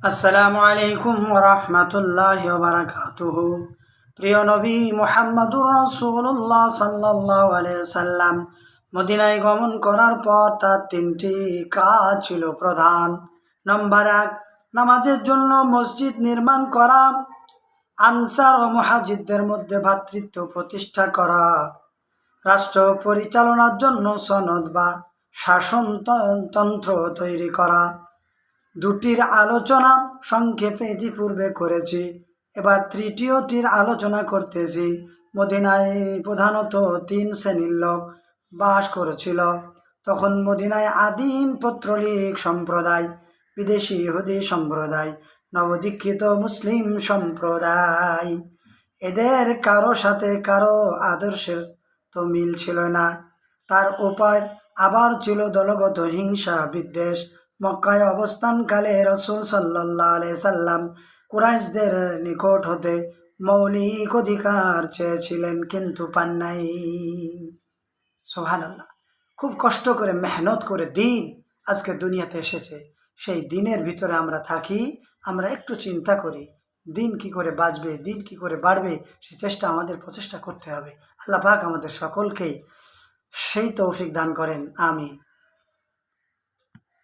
আসসালামু আলাইকুম ওয়া রাহমাতুল্লাহি ওয়া বারাকাতুহু। প্রিয় নবী মুহাম্মদুর রাসূলুল্লাহ সাল্লাল্লাহু আলাইহি সাল্লাম মদিনায় গমন করার পর তার তিনটি কাজ ছিল প্রধান। নাম্বার 1, নামাজের জন্য মসজিদ নির্মাণ করা, আনসার ও মুহাজিরদের মধ্যে ভ্রাতৃত্ব প্রতিষ্ঠা করা, রাষ্ট্র পরিচালনার জন্য সনদ বা শাসনতন্ত্র তৈরি করা। দুটির আলোচনা সংক্ষেপে ইতিপূর্বে করেছি, এবার তৃতীয়টির আলোচনা করতেছি। মদিনায় প্রধানত 3 শ্রেণীর লোক বাস করেছিল। তখন মদিনায় আদিম পৌত্তলিক সম্প্রদায়, বিদেশি ইহুদি সম্প্রদায়, নবদীক্ষিত মুসলিম সম্প্রদায়। এদের কারো সাথে কারো আদর্শের তো মিল ছিল না। তার উপায় আবার ছিল দলগত হিংসা বিদ্বেষ। মক্কায় অবস্থানকালে রাসূল সাল্লাল্লাহু আলাইহি সাল্লাম কুরাইশদের নিকট হতে মৌলিক অধিকার চেয়েছিলেন, কিন্তু পান নাই। সুবহানাল্লাহ। খুব কষ্ট করে মেহনত করে দিন আজকে দুনিয়াতে এসেছে। সেই দিনের ভিতরে আমরা থাকি, আমরা একটু চিন্তা করি দিন কি করে বাঁচবে, দিন কি করে বাড়বে, সেই চেষ্টা আমাদের প্রচেষ্টা করতে হবে। আল্লাহ পাক আমাদের সকলকেই সেই তৌফিক দান করেন, আমিন।